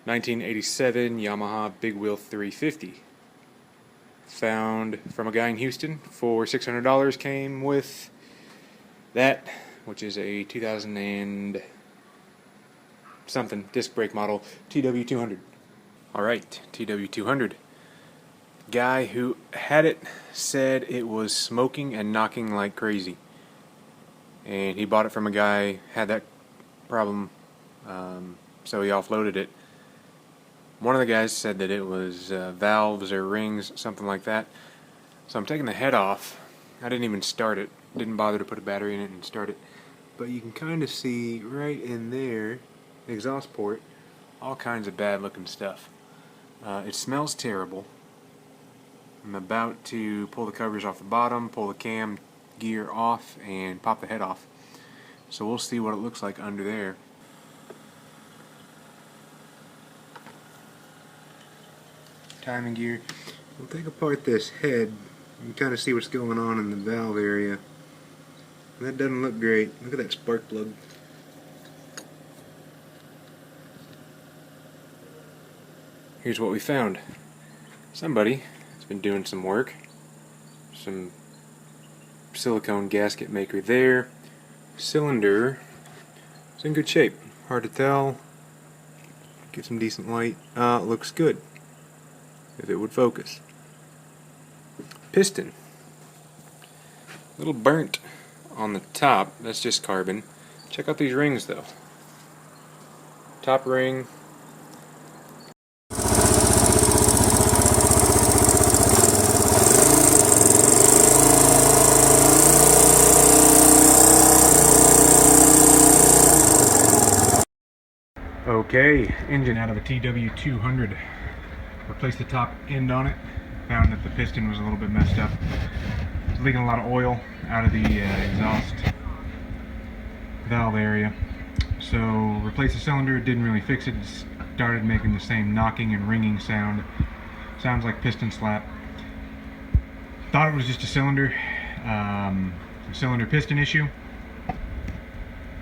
1987 Yamaha Big Wheel 350. Found from a guy in Houston for $600. Came with that, which is a 2000 and something disc brake model TW200. Alright, TW200. Guy who had it said it was smoking and knocking like crazy. And he bought it from a guy, had that problem, so he offloaded it. One of the guys said that it was valves or rings, something like that. So I'm taking the head off. I didn't even start it. Didn't bother to put a battery in it and start it. But you can kind of see right in there, the exhaust port, all kinds of bad looking stuff. It smells terrible. I'm about to pull the covers off the bottom, pull the cam gear off, and pop the head off. So we'll see what it looks like under there. Timing gear. We'll take apart this head and kind of see what's going on in the valve area. That doesn't look great. Look at that spark plug. Here's what we found. Somebody has been doing some work. Some silicone gasket maker there. Cylinder is in good shape. Hard to tell. Get some decent light. Looks good. If it would focus. Piston. A little burnt on the top. That's just carbon. Check out these rings though. Top ring. Okay, engine out of a TW200. Replaced the top end on it. Found that the piston was a little bit messed up. It was leaking a lot of oil out of the exhaust valve area. So replaced the cylinder. Didn't really fix it. It started making the same knocking and ringing sound. Sounds like piston slap. Thought it was just a cylinder piston issue.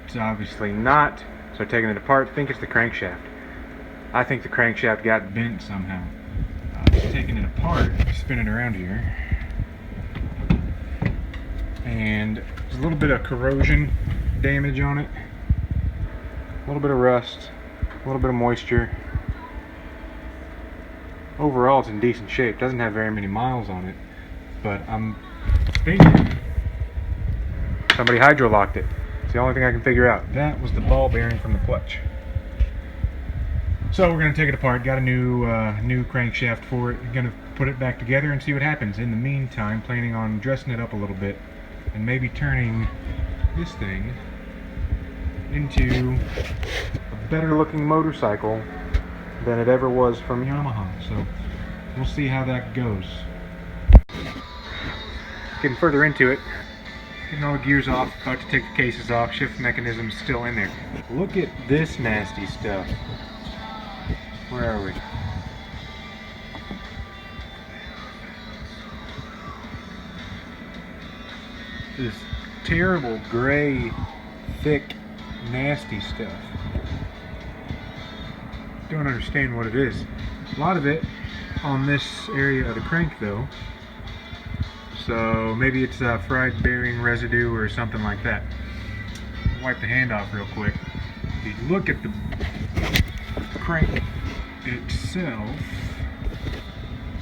It's obviously not. So taking it apart, think it's the crankshaft. I think the crankshaft got bent somehow. Taking it apart, spin it around here, and there's a little bit of corrosion damage on it, a little bit of rust, a little bit of moisture. Overall, it's in decent shape. Doesn't have very many miles on it, but I'm thinking somebody hydro-locked it. It's the only thing I can figure out. That was the ball bearing from the clutch. So we're going to take it apart. Got a new crankshaft for it. Going to put it back together and see what happens. In the meantime, planning on dressing it up a little bit and maybe turning this thing into a better looking motorcycle than it ever was from Yamaha. So we'll see how that goes. Getting further into it. Getting all the gears off. About to take the cases off. Shift mechanism's still in there. Look at this nasty stuff. Where are we? This terrible gray, thick, nasty stuff. Don't understand what it is. A lot of it on this area of the crank though. So maybe it's fried bearing residue or something like that. Wipe the hand off real quick. If you look at the crank itself,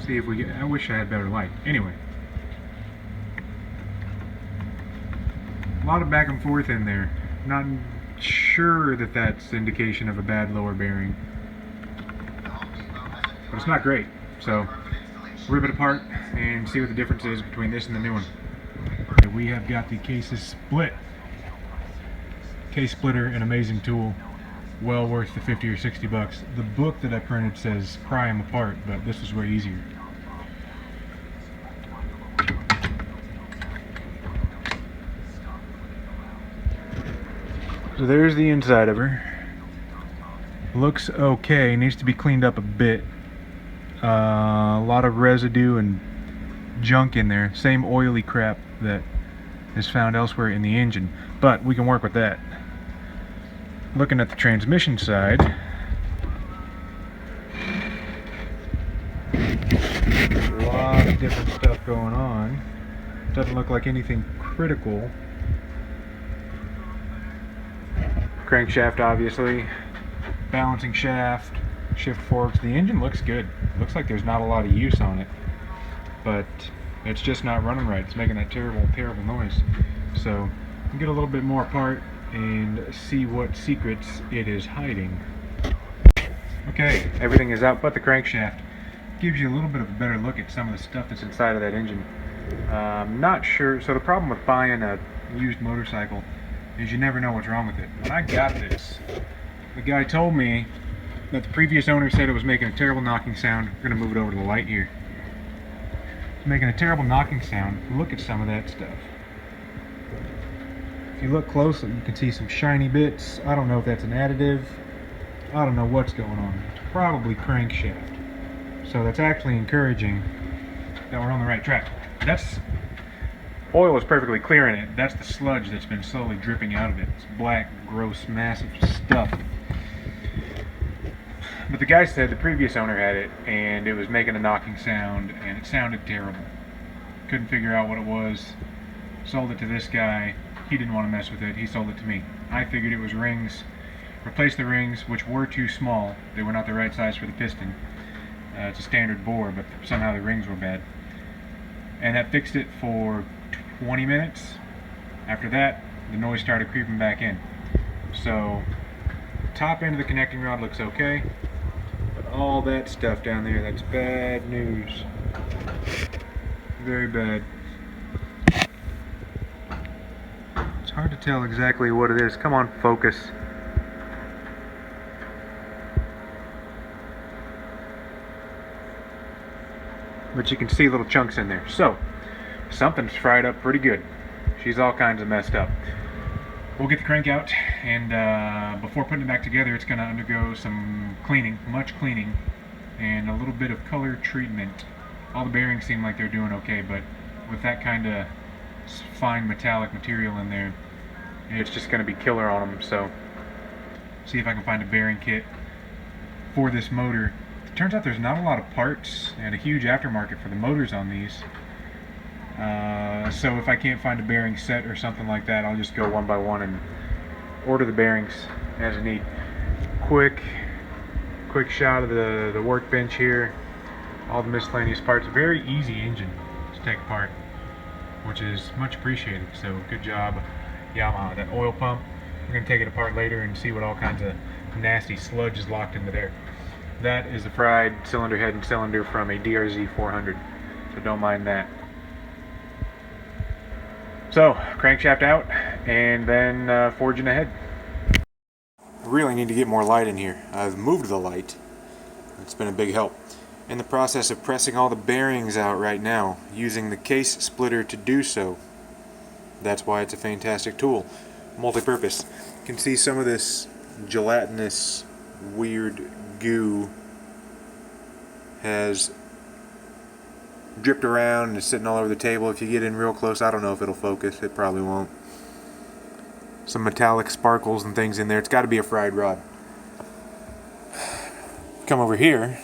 see if we get, I wish I had better light. Anyway, a lot of back and forth in there. Not sure that that's indication of a bad lower bearing, but it's not great. So rip it apart and see what the difference is between this and the new one. We have got the cases split. Case splitter, an amazing tool. Well worth the 50 or 60 bucks. The book that I printed says pry them apart, but this is way easier. So there's the inside of her. Looks okay, needs to be cleaned up a bit. A lot of residue and junk in there. Same oily crap that is found elsewhere in the engine, but we can work with that. Looking at the transmission side, A lot of different stuff going on. Doesn't look like anything critical. Crankshaft, obviously. Balancing shaft, shift forks. The engine looks good. Looks like there's not a lot of use on it, but it's just not running right. It's making that terrible, terrible noise. So we'll get a little bit more apart and see what secrets it is hiding. Okay, everything is out but the crankshaft. Gives you a little bit of a better look at some of the stuff that's inside of that engine. Not sure. So the problem with buying a used motorcycle is you never know what's wrong with it. When I got this, the guy told me that the previous owner said it was making a terrible knocking sound. We're going to move it over to the light here. It's making a terrible knocking sound. Look at some of that stuff. If you look closely, you can see some shiny bits. I don't know if that's an additive. I don't know what's going on. It's probably crankshaft. So that's actually encouraging that we're on the right track. That's oil is perfectly clear in it. That's the sludge that's been slowly dripping out of it. It's black, gross, massive stuff. But the guy said the previous owner had it and it was making a knocking sound and it sounded terrible. Couldn't figure out what it was. Sold it to this guy. He didn't want to mess with it. He sold it to me. I figured it was rings. Replaced the rings, which were too small. They were not the right size for the piston. It's a standard bore, but somehow the rings were bad. And that fixed it for 20 minutes. After that, the noise started creeping back in. So, top end of the connecting rod looks okay. But all that stuff down there, that's bad news. Very bad. It's hard to tell exactly what it is. Come on, focus. But you can see little chunks in there. So, something's fried up pretty good. She's all kinds of messed up. We'll get the crank out, and before putting it back together, it's going to undergo some cleaning, much cleaning, and a little bit of color treatment. All the bearings seem like they're doing okay, but with that kind of fine metallic material in there, it's just going to be killer on them. So, see if I can find a bearing kit for this motor. It turns out there's not a lot of parts and a huge aftermarket for the motors on these. So if I can't find a bearing set or something like that, I'll just go one by one and order the bearings as I need. Quick shot of the workbench here. All the miscellaneous parts. Very easy engine to take apart, which is much appreciated. So good job, Yamaha. That oil pump, we're going to take it apart later and see what all kinds of nasty sludge is locked into there. That is the fried cylinder head and cylinder from a DRZ 400, so don't mind that. So, crankshaft out, and then forging ahead. I really need to get more light in here. I've moved the light. It's been a big help. In the process of pressing all the bearings out right now, using the case splitter to do so. That's why it's a fantastic tool. Multi-purpose. You can see some of this gelatinous, weird goo has dripped around and is sitting all over the table. If you get in real close, I don't know if it'll focus. It probably won't. Some metallic sparkles and things in there. It's got to be a fried rod. Come over here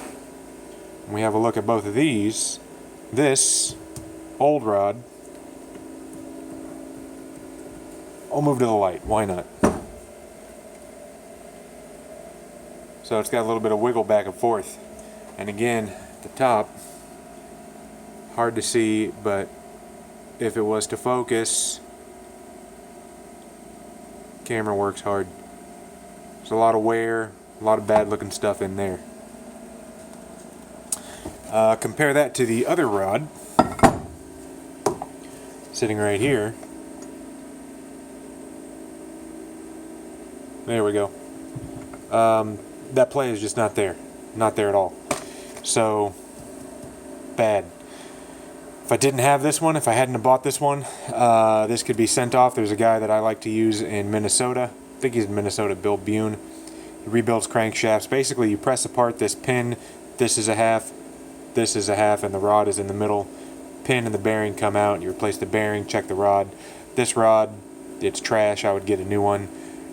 and we have a look at both of these. This old rod, I'll move to the light. Why not? So it's got a little bit of wiggle back and forth. And again, at the top, hard to see, but if it was to focus, camera works hard. There's a lot of wear, a lot of bad looking stuff in there. Compare that to the other rod sitting right here. There we go. That play is just not there. Not there at all. So, bad. If I didn't have this one, if I hadn't bought this one, this could be sent off. There's a guy that I like to use in Minnesota. I think he's in Minnesota, Bill Bune. He rebuilds crankshafts. Basically, you press apart this pin. This is a half. This is a half, and the rod is in the middle. Pin and the bearing come out. You replace the bearing, check the rod. This rod, it's trash. I would get a new one.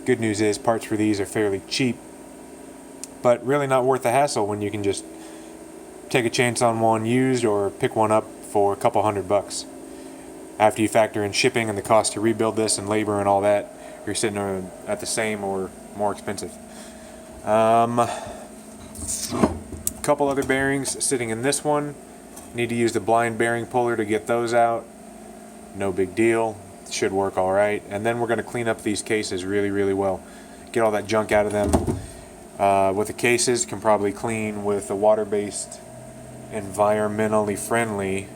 Good news is parts for these are fairly cheap, but really not worth the hassle when you can just take a chance on one used or pick one up for a couple $100. After you factor in shipping and the cost to rebuild this and labor and all that, you're sitting at the same or more expensive. A couple other bearings sitting in this one. Need to use the blind bearing puller to get those out. No big deal. Should work all right. And then we're going to clean up these cases really, really well. Get all that junk out of them. With the cases, can probably clean with a water-based, environmentally friendly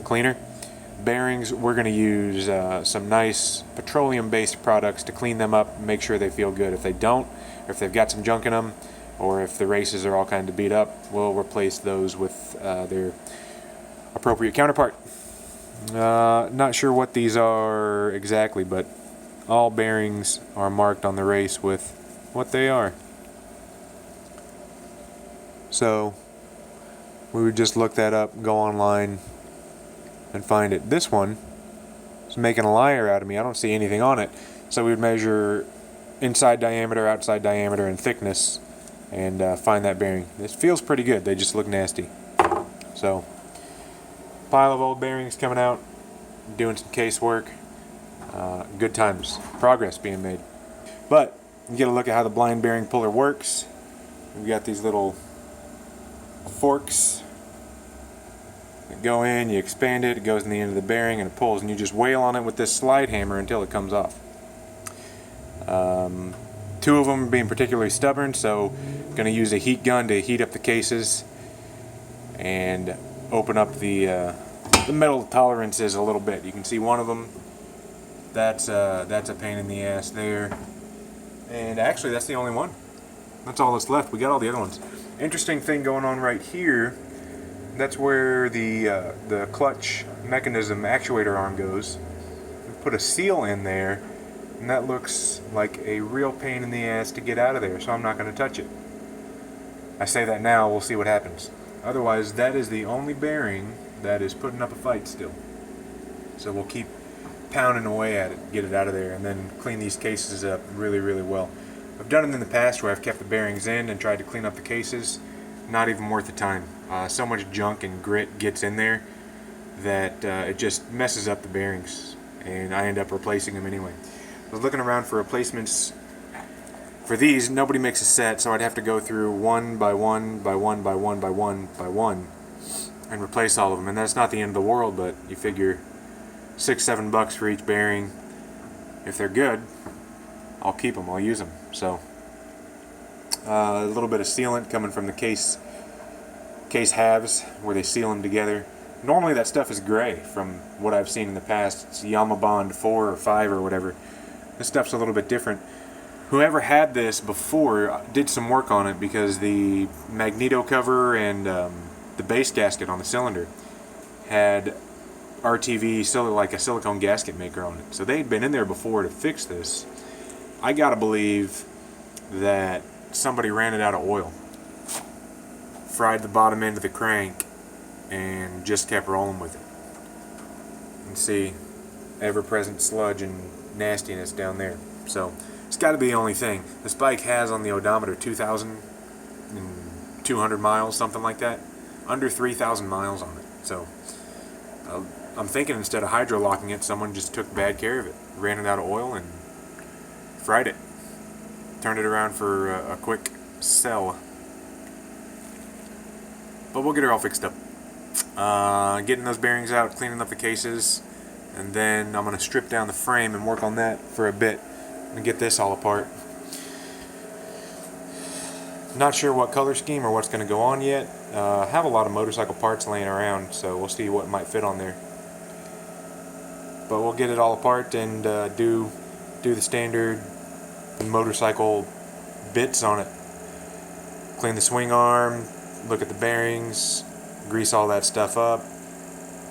cleaner. Bearings, we're going to use some nice petroleum-based products to clean them up and make sure they feel good. If they don't, or if they've got some junk in them, or if the races are all kind of beat up, we'll replace those with their appropriate counterpart. Not sure what these are exactly, but all bearings are marked on the race with what they are. So we would just look that up, go online, and find it. This one is making a liar out of me. I don't see anything on it. So we would measure inside diameter, outside diameter, and thickness, and find that bearing. This feels pretty good. They just look nasty. So, pile of old bearings coming out, doing some case work. Good times. Progress being made. But you get a look at how the blind bearing puller works. We've got these little forks that go in, you expand it, it goes in the end of the bearing and it pulls, and you just wail on it with this slide hammer until it comes off. Two of them being particularly stubborn, so I'm going to use a heat gun to heat up the cases and open up the metal tolerances a little bit. You can see one of them. That's a pain in the ass there. And actually, that's the only one. That's all that's left. We got all the other ones. Interesting thing going on right here. That's where the clutch mechanism actuator arm goes. We put a seal in there, and that looks like a real pain in the ass to get out of there, so I'm not going to touch it. I say that now, we'll see what happens. Otherwise, that is the only bearing that is putting up a fight still. So we'll keep pounding away at it, get it out of there, and then clean these cases up really, really well. I've done it in the past where I've kept the bearings in and tried to clean up the cases. Not even worth the time. So much junk and grit gets in there that it just messes up the bearings, and I end up replacing them anyway. I was looking around for replacements for these. Nobody makes a set, so I'd have to go through one by one by one by one by one by one and replace all of them. And that's not the end of the world, but you figure $6-7 for each bearing. If they're good, I'll keep them, I'll use them. So a little bit of sealant coming from the case halves where they seal them together. Normally that stuff is gray from what I've seen in the past. It's Yamabond 4 or 5 or whatever. This stuff's a little bit different. Whoever had this before did some work on it, because the magneto cover and the base gasket on the cylinder had RTV, like a silicone gasket maker on it. So they'd been in there before to fix this. I gotta believe that somebody ran it out of oil, fried the bottom end of the crank, and just kept rolling with it. And see, ever-present sludge and nastiness down there. So it's got to be the only thing. This bike has on the odometer 2,200 miles, something like that. Under 3,000 miles on it. So I'm thinking instead of hydro-locking it, someone just took bad care of it. Ran it out of oil and fried it. Turned it around for a quick sell. But we'll get her all fixed up. Getting those bearings out, cleaning up the cases, and then I'm going to strip down the frame and work on that for a bit and get this all apart. Not sure what color scheme or what's going to go on yet. I have a lot of motorcycle parts laying around, so we'll see what might fit on there. But we'll get it all apart and do the standard motorcycle bits on it. Clean the swing arm, look at the bearings, grease all that stuff up,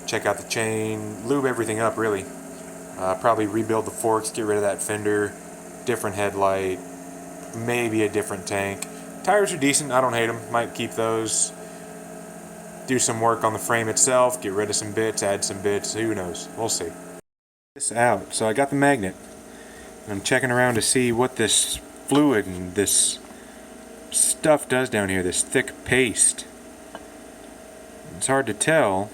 check out the chain, lube everything up really. Probably rebuild the forks, get rid of that fender, different headlight, maybe a different tank. Tires are decent, I don't hate them, might keep those. Do some work on the frame itself, get rid of some bits, add some bits, who knows, we'll see. This out, so I got the magnet. I'm checking around to see what this fluid and this stuff does down here, this thick paste. it's hard to tell.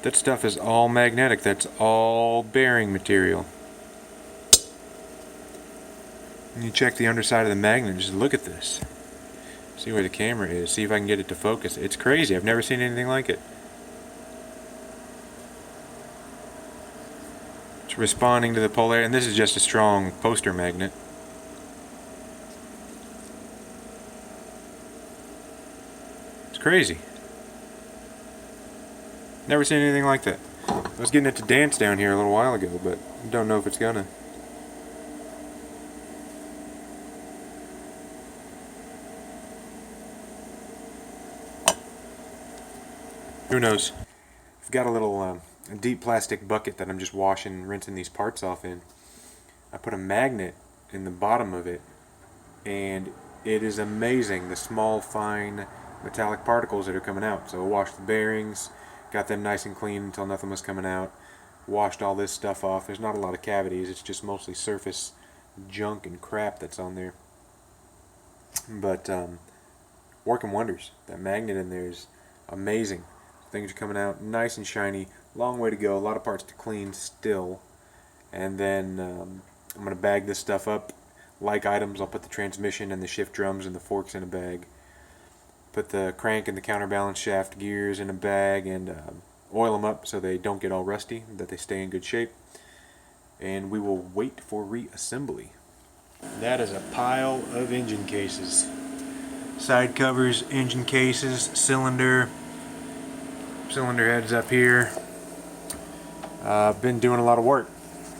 That stuff is all magnetic. That's all bearing material. And you check the underside of the magnet. Just look at this. See where the camera is. See if I can get it to focus. It's crazy. I've never seen anything like it. It's responding to the polarity, and this is just a strong poster magnet. It's crazy. Never seen anything like that. I was getting it to dance down here a little while ago, but don't know if it's gonna. Who knows? I've got a little deep plastic bucket that I'm just washing and rinsing these parts off in. I put a magnet in the bottom of it, and it is amazing the small, fine metallic particles that are coming out. So I washed the bearings, got them nice and clean until nothing was coming out. Washed all this stuff off. There's not a lot of cavities. It's just mostly surface junk and crap that's on there. But working wonders. That magnet in there is amazing. Things are coming out nice and shiny. Long way to go. A lot of parts to clean still. And then I'm going to bag this stuff up. Like items, I'll put the transmission and the shift drums and the forks in a bag. Put the crank and the counterbalance shaft gears in a bag and oil them up so they don't get all rusty, that they stay in good shape. And we will wait for reassembly. That is a pile of engine cases. Side covers, engine cases, cylinder heads up here. I've been doing a lot of work.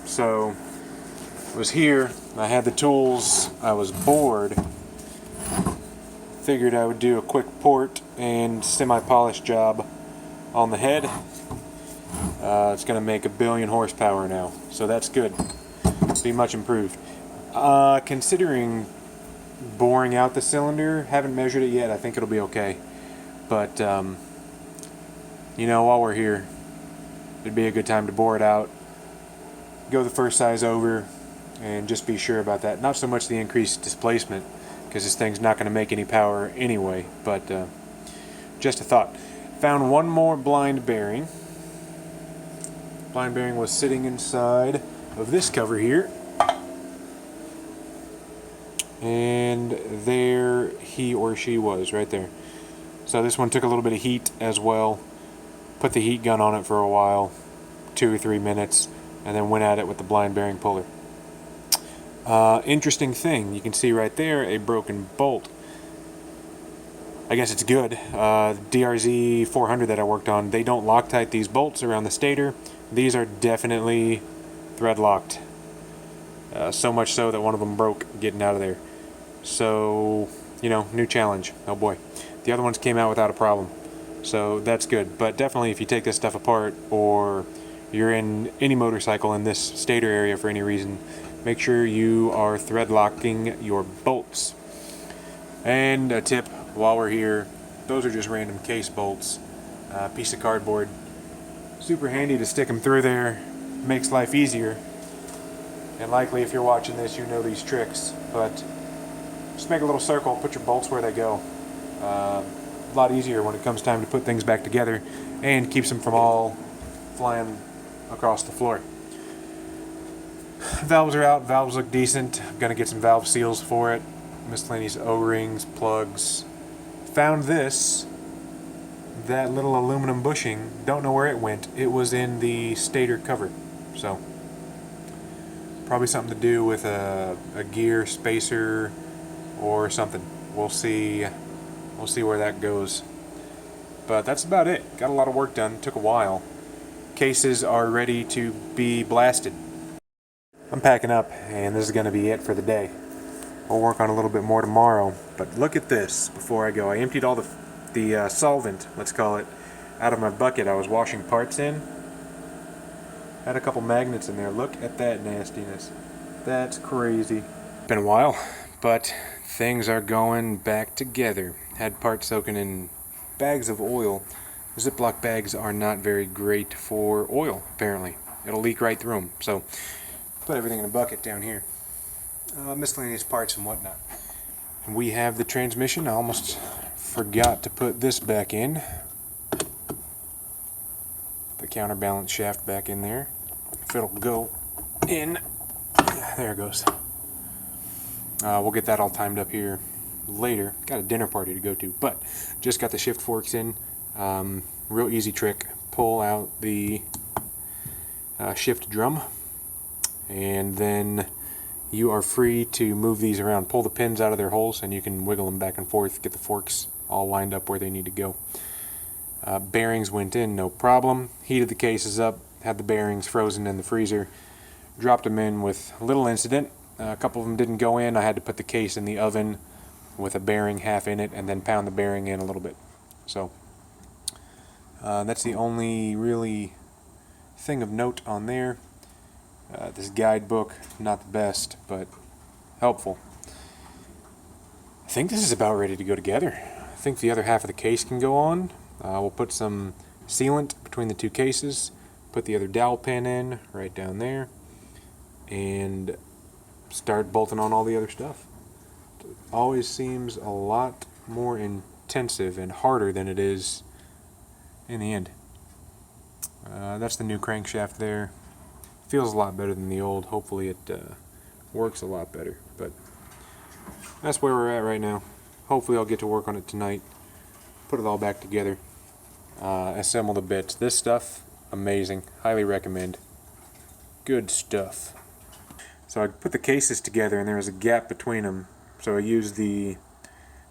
So I was here, I had the tools, I was bored. Figured I would do a quick port and semi-polish job on the head. It's going to make 1 billion horsepower now, so that's good. Be much improved. Considering boring out the cylinder, haven't measured it yet, I think it'll be okay. But you know, while we're here, it'd be a good time to bore it out, go the first size over, and just be sure about that. Not so much the increased displacement, because this thing's not going to make any power anyway, but just a thought. Found one more blind bearing. Blind bearing was sitting inside of this cover here, and there he or she was, right there. So this one took a little bit of heat as well. Put the heat gun on it for a while, 2 or 3 minutes, and then went at it with the blind bearing puller. Interesting thing, you can see right there a broken bolt. I guess it's good. DRZ 400 that I worked on, they don't Loctite these bolts around the stator. These are definitely thread locked. So much so that one of them broke getting out of there. So, you know, new challenge. Oh boy. The other ones came out without a problem. So that's good. But definitely if you take this stuff apart, or you're in any motorcycle in this stator area for any reason, make sure you are thread locking your bolts. And a tip while we're here, those are just random case bolts. Piece of cardboard. Super handy to stick them through there. Makes life easier. And likely if you're watching this, you know these tricks. But just make a little circle, put your bolts where they go. A lot easier when it comes time to put things back together, and keeps them from all flying across the floor. Valves are out. Valves look decent. I'm gonna get some valve seals for it. Miscellaneous O-rings, plugs. Found this. That little aluminum bushing. Don't know where it went. It was in the stator cover. So probably something to do with a gear spacer or something. We'll see. We'll see where that goes. But that's about it. Got a lot of work done. Took a while. Cases are ready to be blasted. I'm packing up, and this is going to be it for the day. We'll work on a little bit more tomorrow. But look at this before I go. I emptied all the solvent, let's call it, out of my bucket I was washing parts in. Had a couple magnets in there. Look at that nastiness. That's crazy. Been a while, but things are going back together. Had parts soaking in bags of oil. Ziploc bags are not very great for oil, apparently. It'll leak right through them. So put everything in a bucket down here. Miscellaneous parts and whatnot. We have the transmission. I almost forgot to put this back in. counterbalance shaft back in there. If it'll go in, there it goes. We'll get that all timed up here later. Got a dinner party to go to, but just got the shift forks in. Real easy trick. Pull out the shift drum, and then you are free to move these around. Pull the pins out of their holes, and you can wiggle them back and forth, get the forks all lined up where they need to go. Bearings went in, no problem. Heated the cases up, had the bearings frozen in the freezer, dropped them in with little incident. A couple of them didn't go in. I had to put the case in the oven with a bearing half in it and then pound the bearing in a little bit. So that's the only really thing of note on there. This guidebook, not the best, but helpful. I think this is about ready to go together. I think the other half of the case can go on. We'll put some sealant between the two cases, put the other dowel pin in right down there, and start bolting on all the other stuff. It always seems a lot more intensive and harder than it is in the end. That's the new crankshaft there. Feels a lot better than the old. Hopefully it works a lot better, but that's where we're at right now. Hopefully I'll get to work on it tonight, put it all back together, assemble the bits. This stuff, amazing. Highly recommend. Good stuff. So I put the cases together and there was a gap between them, so I used the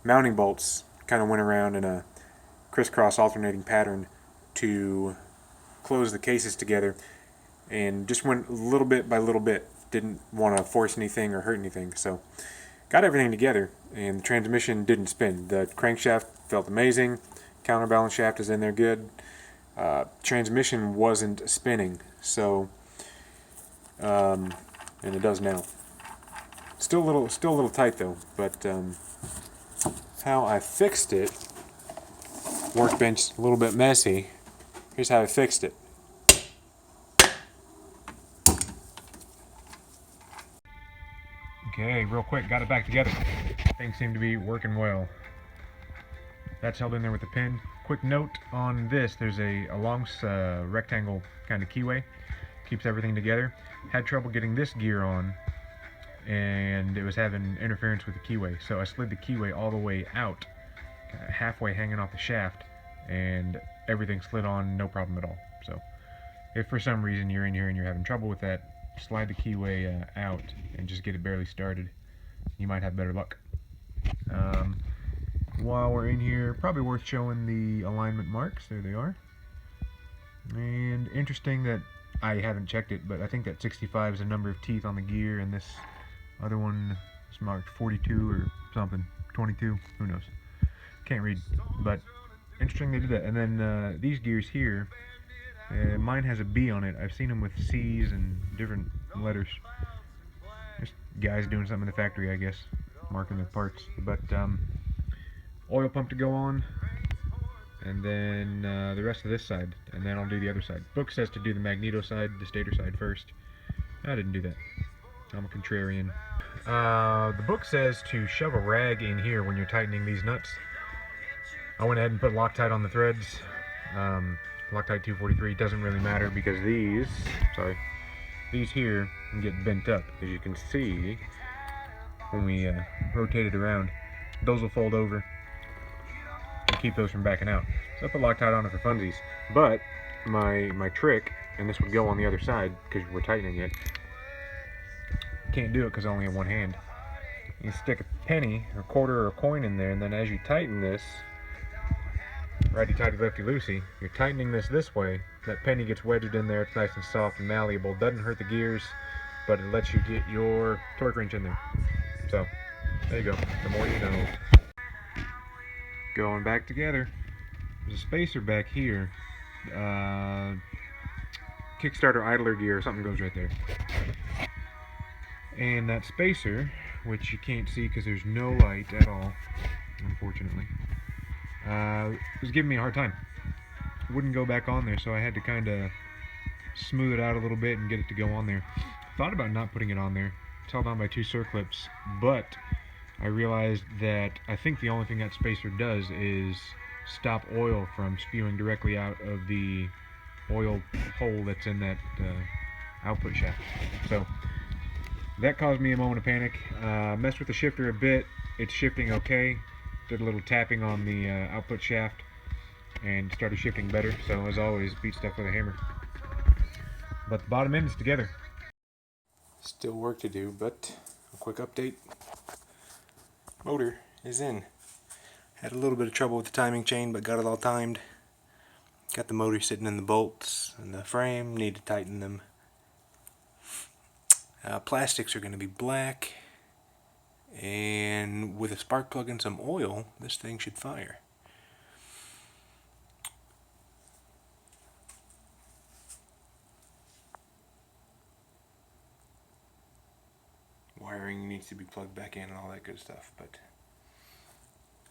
mounting bolts, kind of went around in a crisscross alternating pattern to close the cases together, and just went little bit by little bit. Didn't want to force anything or hurt anything, so got everything together, and the transmission didn't spin. The crankshaft felt amazing, counterbalance shaft is in there good. Transmission wasn't spinning, so and it does now. Still a little tight though, but how I fixed it, workbench a little bit messy. Here's how I fixed it. Okay, real quick, got it back together. Things seem to be working well. That's held in there with the pin. Quick note on this, there's a long rectangle kind of keyway. Keeps everything together. Had trouble getting this gear on, and it was having interference with the keyway. So I slid the keyway all the way out, kind of halfway hanging off the shaft, and everything slid on, no problem at all. So if for some reason you're in here and you're having trouble with that, slide the keyway out and just get it barely started. You might have better luck. While we're in here, probably worth showing the alignment marks. There they are. And interesting that I haven't checked it, but I think that 65 is the number of teeth on the gear, and this other one is marked 42 or something, 22, who knows. Can't read, but interesting they did that. And then these gears here, mine has a B on it. I've seen them with C's and different letters. Just guys doing something in the factory, I guess, marking their parts. But oil pump to go on, and then the rest of this side, and then I'll do the other side. Book says to do the magneto side, the stator side first. I didn't do that. I'm a contrarian. The book says to shove a rag in here when you're tightening these nuts. I went ahead and put Loctite on the threads. Loctite 243 doesn't really matter because these here can get bent up. As you can see, when we rotate it around, those will fold over and keep those from backing out. So I put Loctite on it for funsies. But my trick, and this would go on the other side because we're tightening it, can't do it because I only have one hand. You stick a penny, a quarter, or a coin in there, and then as you tighten this, righty-tighty, lefty-loosey, you're tightening this way, that penny gets wedged in there, it's nice and soft and malleable, doesn't hurt the gears, but it lets you get your torque wrench in there. So, there you go, the more you know. Going back together. There's a spacer back here. Kickstarter idler gear or something goes right there. And that spacer, which you can't see because there's no light at all, unfortunately, was giving me a hard time. It wouldn't go back on there, so I had to kind of smooth it out a little bit and get it to go on there. Thought about not putting it on there. It's held on by 2 circlips, but I realized that I think the only thing that spacer does is stop oil from spewing directly out of the oil hole that's in that output shaft. So that caused me a moment of panic. Messed with the shifter a bit. It's shifting okay. Did a little tapping on the output shaft and started shifting better. So as always, beat stuff with a hammer. But the bottom end is together. Still work to do, but a quick update. Motor is in. Had a little bit of trouble with the timing chain, but got it all timed. Got the motor sitting in the bolts and the frame. Need to tighten them. Plastics are going to be black, and with a spark plug and some oil, this thing should fire. Wiring needs to be plugged back in and all that good stuff, but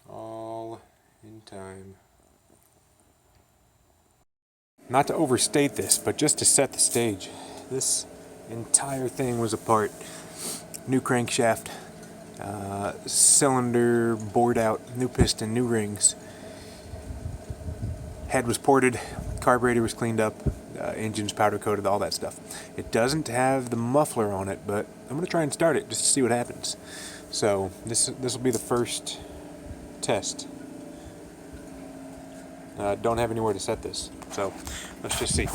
all in time. Not to overstate this, but just to set the stage, this entire thing was apart. New crankshaft, cylinder bored out, new piston, new rings. Head was ported, carburetor was cleaned up, engine's powder coated, all that stuff. It doesn't have the muffler on it, but I'm going to try and start it just to see what happens. So this will be the first test. Don't have anywhere to set this, so let's just see.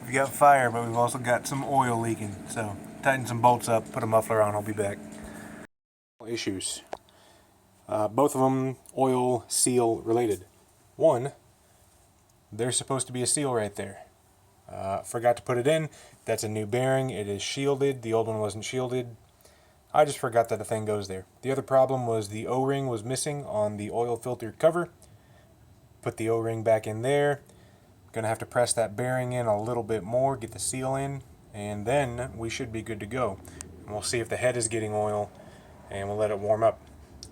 We've got fire, but we've also got some oil leaking. So tighten some bolts up, put a muffler on, I'll be back. Issues. Both of them oil seal related. One, there's supposed to be a seal right there. Forgot to put it in. That's a new bearing. It is shielded. The old one wasn't shielded. I just forgot that the thing goes there. The other problem was the O-ring was missing on the oil filter cover. Put the O-ring back in there. Gonna have to press that bearing in a little bit more, get the seal in, and then we should be good to go. And we'll see if the head is getting oil, and we'll let it warm up.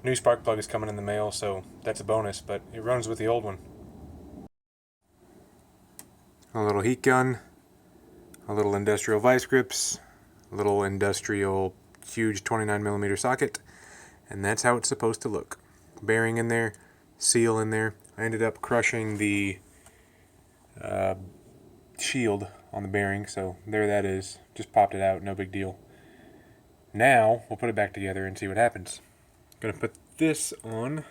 New spark plug is coming in the mail, so that's a bonus, but it runs with the old one. A little heat gun, a little industrial vice grips, a little industrial huge 29mm socket, and that's how it's supposed to look. Bearing in there, seal in there. I ended up crushing the shield on the bearing, so there that is. Just popped it out, no big deal. Now we'll put it back together and see what happens. Gonna put this on.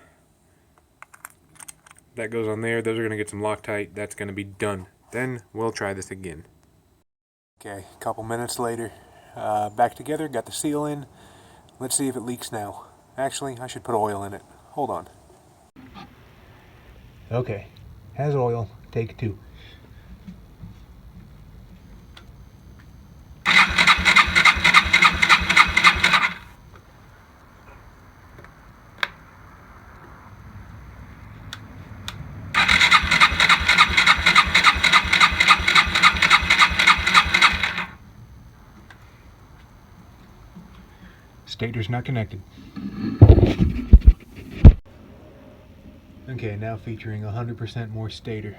That goes on there. Those are gonna get some Loctite. That's gonna be done. Then we'll try this again. Okay, a couple minutes later, back together, got the seal in. Let's see if it leaks now. Actually, I should put oil in it. Hold on. Okay, has oil. Take two. Stator's not connected. Okay, now featuring 100% more stator.